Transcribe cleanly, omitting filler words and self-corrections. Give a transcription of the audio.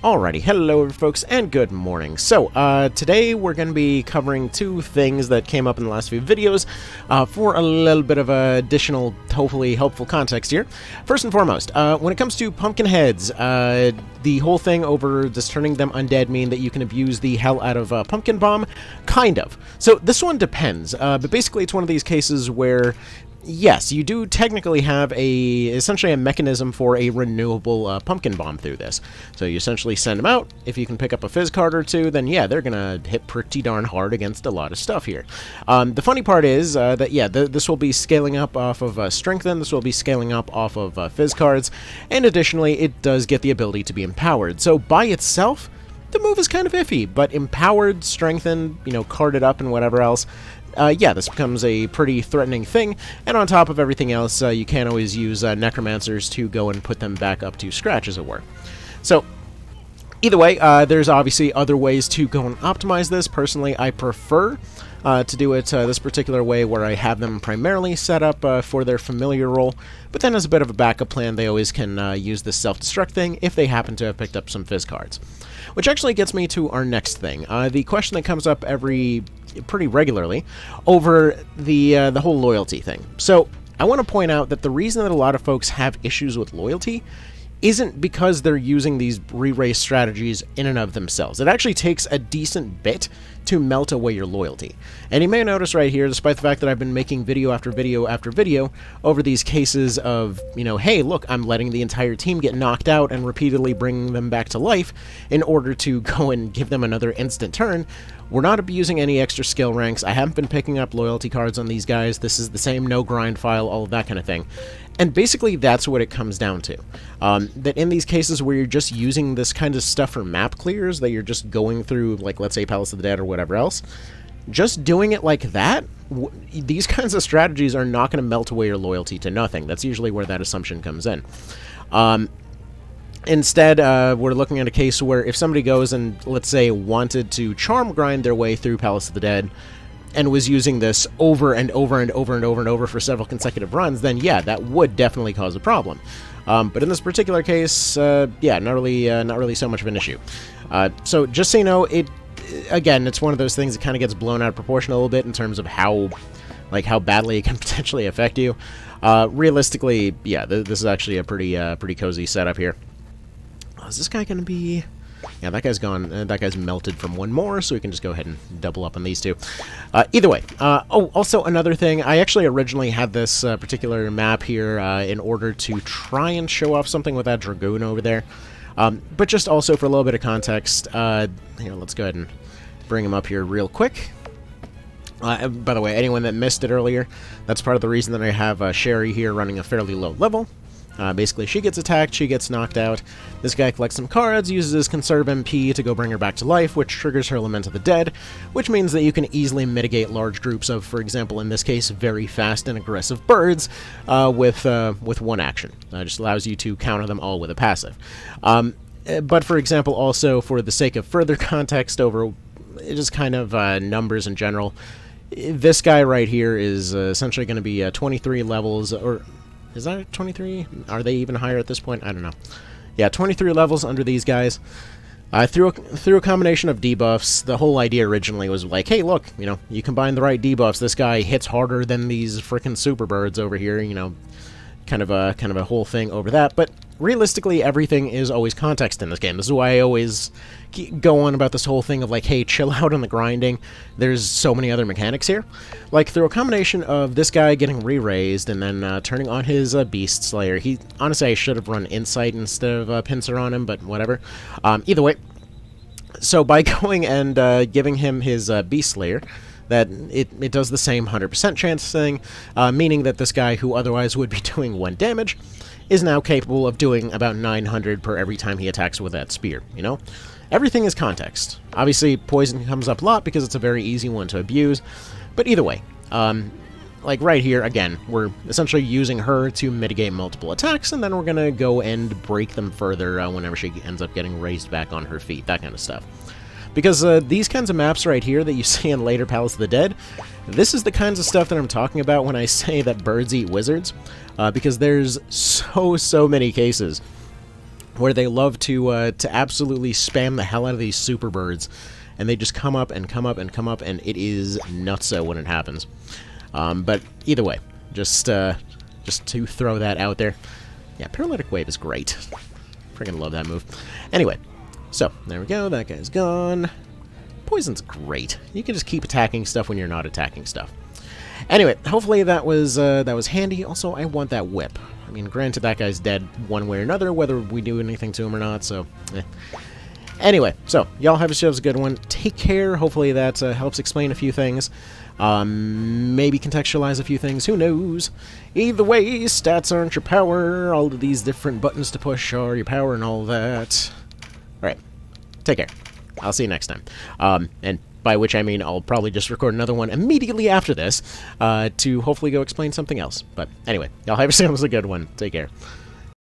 Alrighty, hello folks, and good morning. So, today we're going to be covering two things that came up in the last few videos for a little bit of additional, hopefully helpful context here. First and foremost, when it comes to pumpkin heads, the whole thing over just turning them undead mean that you can abuse the hell out of Pumpkin Bomb? Kind of. So, this one depends, but basically it's one of these cases where yes, you do technically have essentially a mechanism for a renewable pumpkin bomb through this. So you essentially send them out. If you can pick up a fizz card or two, then yeah, they're gonna hit pretty darn hard against a lot of stuff here. The funny part is that yeah, this will be scaling up off of Strengthen. This will be scaling up off of fizz cards, and additionally, it does get the ability to be empowered. So by itself, the move is kind of iffy, but empowered, strengthened, carded up, and whatever else. Yeah, this becomes a pretty threatening thing, and on top of everything else, you can always use Necromancers to go and put them back up to scratch, as it were. So, either way, there's obviously other ways to go and optimize this. Personally, I prefer to do it this particular way, where I have them primarily set up for their familiar role, but then as a bit of a backup plan, they always can use this self-destruct thing if they happen to have picked up some fizz cards. Which actually gets me to our next thing. The question that comes up pretty regularly over the whole loyalty thing. So I want to point out that the reason that a lot of folks have issues with loyalty isn't because they're using these re-raise strategies in and of themselves. It actually takes a decent bit to melt away your loyalty. And you may notice right here, despite the fact that I've been making video after video after video over these cases of, hey, look, I'm letting the entire team get knocked out and repeatedly bringing them back to life in order to go and give them another instant turn. We're not abusing any extra skill ranks. I haven't been picking up loyalty cards on these guys. This is the same no grind file, all of that kind of thing. And basically that's what it comes down to. That in these cases where you're just using this kind of stuff for map clears, that you're just going through, like, let's say Palace of the Dead or whatever else, just doing it like that, these kinds of strategies are not going to melt away your loyalty to nothing. That's usually where that assumption comes in. Instead, we're looking at a case where if somebody goes and, let's say, wanted to charm grind their way through Palace of the Dead, and was using this over and over and over and over and over for several consecutive runs, then yeah, that would definitely cause a problem. But in this particular case, yeah, not really so much of an issue. So just so you know, again, it's one of those things that kind of gets blown out of proportion a little bit in terms of how badly it can potentially affect you. Realistically, yeah, this is actually a pretty cozy setup here. Is this guy going to be... Yeah, that guy's gone. That guy's melted from one more, so we can just go ahead and double up on these two. Either way. Oh, also another thing. I actually originally had this particular map here in order to try and show off something with that Dragoon over there. But just also for a little bit of context, here, let's go ahead and bring him up here real quick. By the way, anyone that missed it earlier, that's part of the reason that I have Sherry here running a fairly low level. Basically, she gets attacked, she gets knocked out. This guy collects some cards, uses his Conserve MP to go bring her back to life, which triggers her Lament of the Dead, which means that you can easily mitigate large groups of, for example, in this case, very fast and aggressive birds with one action. It just allows you to counter them all with a passive. But, for example, also, for the sake of further context over just kind of numbers in general, this guy right here is essentially going to be 23 levels, or... Is that 23? Are they even higher at this point? I don't know. Yeah, 23 levels under these guys. Through a combination of debuffs, the whole idea originally was like, hey, look, you combine the right debuffs, this guy hits harder than these frickin' super birds over here, kind of a whole thing over that. But realistically, everything is always context in this game. This is why I always go on about this whole thing of like, hey, chill out on the grinding. There's so many other mechanics here. Like, through a combination of this guy getting re-raised and then turning on his Beast Slayer. Honestly, I should have run Insight instead of Pincer on him, but whatever. Either way, so by going and giving him his Beast Slayer, that it does the same 100% chance thing, meaning that this guy who otherwise would be doing 1 damage is now capable of doing about 900 per every time he attacks with that spear, Everything is context. Obviously, poison comes up a lot because it's a very easy one to abuse, but either way, like right here, again, we're essentially using her to mitigate multiple attacks, and then we're going to go and break them further whenever she ends up getting raised back on her feet, that kind of stuff. Because these kinds of maps right here that you see in later Palace of the Dead, this is the kinds of stuff that I'm talking about when I say that birds eat wizards, because there's so many cases where they love to absolutely spam the hell out of these super birds, and they just come up and come up and come up, and it is nutso when it happens. But either way, just to throw that out there. Yeah, Paralytic Wave is great. Freaking love that move. Anyway, so there we go. That guy's gone. Poison's great. You can just keep attacking stuff when you're not attacking stuff. Anyway, hopefully that was handy. Also, I want that whip. I mean, granted, that guy's dead one way or another, whether we do anything to him or not, so Anyway, so y'all have yourselves a good one. Take care. Hopefully that helps explain a few things. Maybe contextualize a few things. Who knows? Either way, stats aren't your power. All of these different buttons to push are your power and all that. Alright. Take care. I'll see you next time. And by which I mean I'll probably just record another one immediately after this to hopefully go explain something else. But anyway, y'all have yourselves a good one. Take care.